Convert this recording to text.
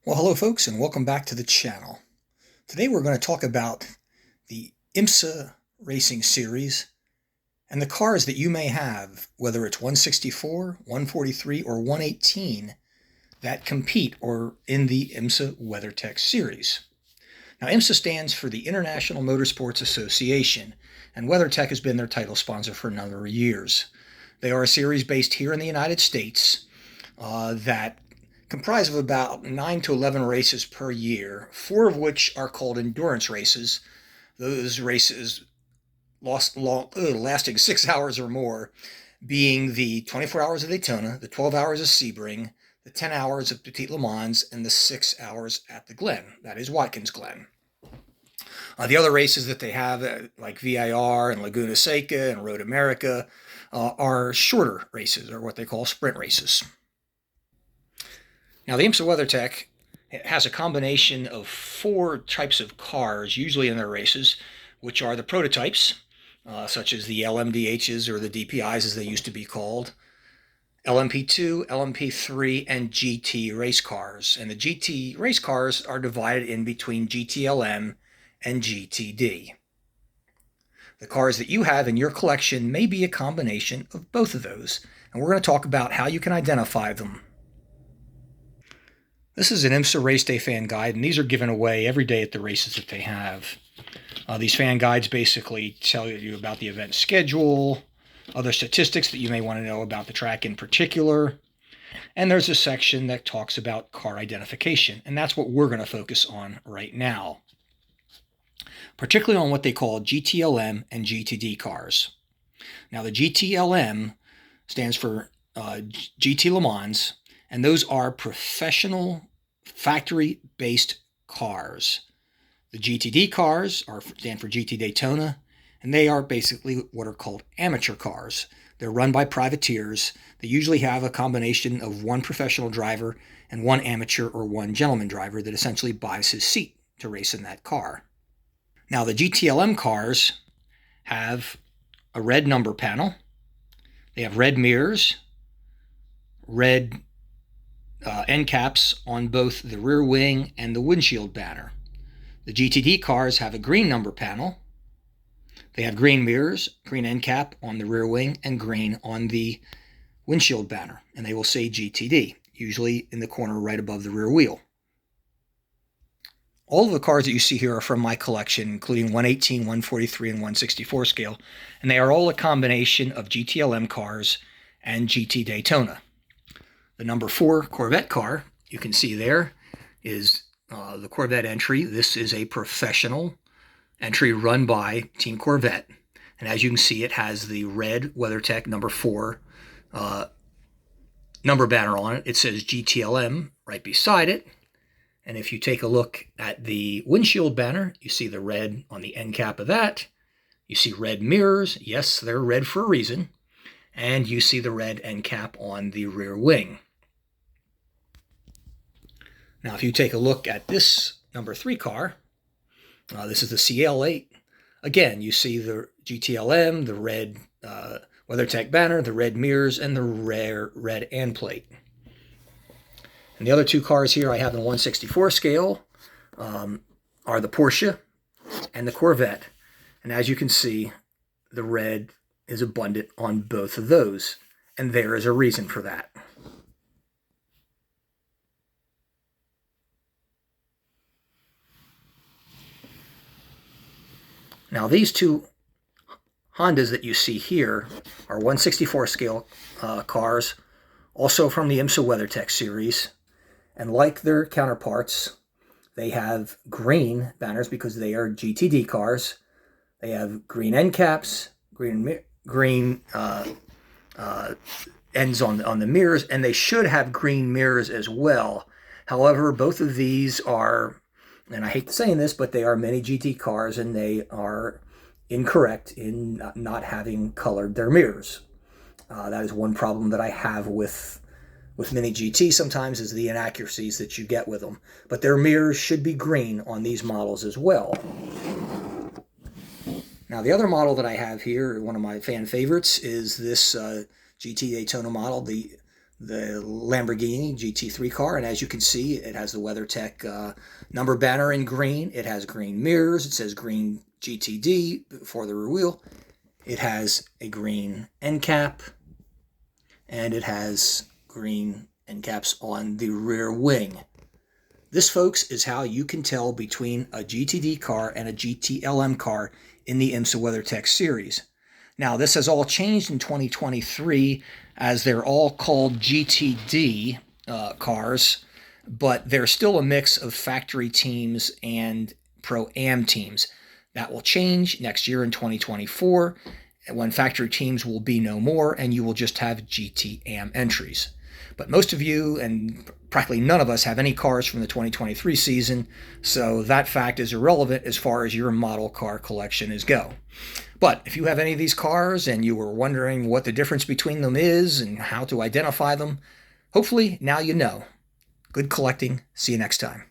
Well, hello folks, and welcome back to the channel. Today we're going to talk about the IMSA Racing Series and the cars that you may have, whether it's 164, 143, or 118, that compete or in the IMSA Weather Tech series. Now, IMSA stands for the International Motorsports Association, and WeatherTech has been their title sponsor for a number of years. They are a series based here in the United States that comprise of about 9 to 11 races per year, 4 of which are called endurance races. Those races lasting 6 hours or more, being the 24 hours of Daytona, the 12 hours of Sebring, the 10 hours of Petit Le Mans, and the 6 hours at the Glen. That is Watkins Glen. The other races that they have, like VIR and Laguna Seca and Road America, are shorter races, or what they call sprint races. Now, the IMSA Weather Tech has a combination of 4 types of cars, usually in their races, which are the prototypes, such as the LMDHs, or the DPIs as they used to be called, LMP2, LMP3, and GT race cars. And the GT race cars are divided in between GTLM and GTD. The cars that you have in your collection may be a combination of both of those, and we're going to talk about how you can identify them. This is an IMSA Race Day fan guide, and these are given away every day at the races that they have. These fan guides basically tell you about the event schedule, other statistics that you may want to know about the track in particular, and there's a section that talks about car identification, and that's what we're going to focus on right now, particularly on what they call GTLM and GTD cars. Now, the GTLM stands for GT Le Mans, and those are professional factory-based cars. The GTD cars stand for GT Daytona, and they are basically what are called amateur cars. They're run by privateers. They usually have a combination of one professional driver and one amateur or one gentleman driver that essentially buys his seat to race in that car. Now, the GTLM cars have a red number panel. They have red mirrors, red end caps on both the rear wing and the windshield banner. The GTD cars have a green number panel. They have green mirrors, green end cap on the rear wing, and green on the windshield banner. And they will say GTD, usually in the corner right above the rear wheel. All of the cars that you see here are from my collection, including 118, 143, and 164 scale. And they are all a combination of GTLM cars and GT Daytona. The number 4 Corvette car, you can see there, is the Corvette entry. This is a professional entry run by Team Corvette. And as you can see, it has the red WeatherTech number 4 number banner on it. It says GTLM right beside it. And if you take a look at the windshield banner, you see the red on the end cap of that. You see red mirrors. Yes, they're red for a reason. And you see the red end cap on the rear wing. Now, if you take a look at this number 3 car, this is the CL8. Again, you see the GTLM, the red WeatherTech banner, the red mirrors, and the rare red end plate. And the other 2 cars here I have in 164 scale are the Porsche and the Corvette. And as you can see, the red is abundant on both of those, and there is a reason for that. Now, these 2 Hondas that you see here are 164 scale cars, also from the IMSA Weather Tech series, and like their counterparts, they have green banners because they are GTD cars. They have green end caps, green ends on the mirrors, and they should have green mirrors as well. However, both of these are, and I hate saying this, but they are mini GT cars, and they are incorrect in not having colored their mirrors. That is one problem that I have with mini GT sometimes, is the inaccuracies that you get with them. But their mirrors should be green on these models as well. Now, the other model that I have here, one of my fan favorites, is this GT Daytona model, the the Lamborghini GT3 car, and as you can see, it has the WeatherTech number banner in green. It has green mirrors. It says green GTD for the rear wheel. It has a green end cap, and it has green end caps on the rear wing. This, folks, is how you can tell between a GTD car and a GTLM car in the IMSA Weather Tech series. Now, this has all changed in 2023 as they're all called GTD cars, but they're still a mix of factory teams and Pro AM teams. That will change next year in 2024 when factory teams will be no more and you will just have GT AM entries. But most of you, and practically none of us, have any cars from the 2023 season, so that fact is irrelevant as far as your model car collection is go. But if you have any of these cars and you were wondering what the difference between them is and how to identify them, hopefully now you know. Good collecting. See you next time.